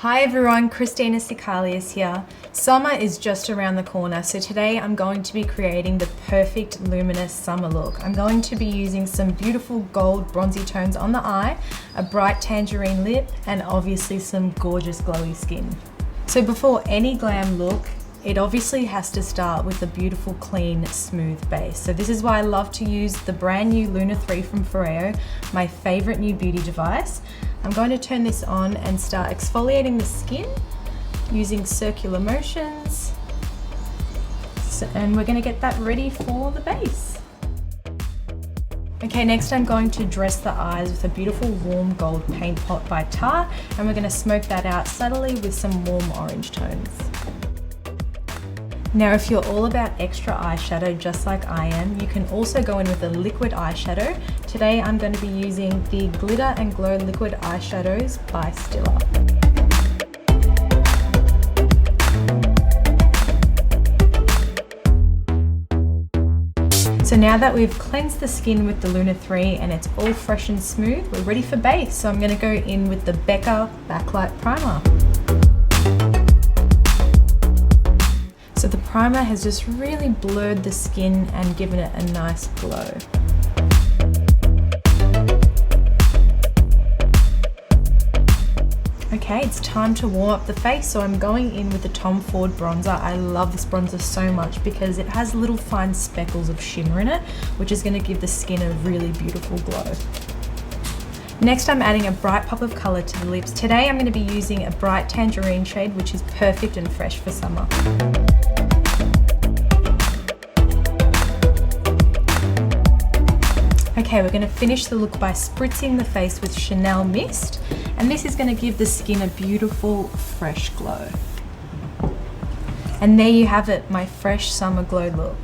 Hi everyone, Christina Sikalias here. Summer is just around the corner, so today I'm going to be creating the perfect luminous summer look. I'm going to be using some beautiful gold bronzy tones on the eye, a bright tangerine lip, and obviously some gorgeous glowy skin. So before any glam look, it obviously has to start with a beautiful, clean, smooth base. So this is why I love to use the brand new Lunar 3 from FOREO, my favorite new beauty device. I'm going to turn this on and start exfoliating the skin using circular motions. And we're going to get that ready for the base. Okay, next I'm going to dress the eyes with a beautiful warm gold paint pot by Tarte, and we're going to smoke that out subtly with some warm orange tones. Now, if you're all about extra eyeshadow just like I am, you can also go in with a liquid eyeshadow. Today I'm going to be using the Glitter and Glow Liquid Eyeshadows by Stila. So now that we've cleansed the skin with the Lunar 3 and it's all fresh and smooth, we're ready for base. So I'm going to go in with the Becca Backlight Primer. So the primer has just really blurred the skin and given it a nice glow. Okay, it's time to warm up the face, so I'm going in with the Tom Ford bronzer. I love this bronzer so much because it has little fine speckles of shimmer in it, which is going to give the skin a really beautiful glow. Next, I'm adding a bright pop of color to the lips. Today I'm going to be using a bright tangerine shade, which is perfect and fresh for summer. Okay, we're going to finish the look by spritzing the face with Chanel Mist, and this is going to give the skin a beautiful, fresh glow. And there you have it, my fresh summer glow look.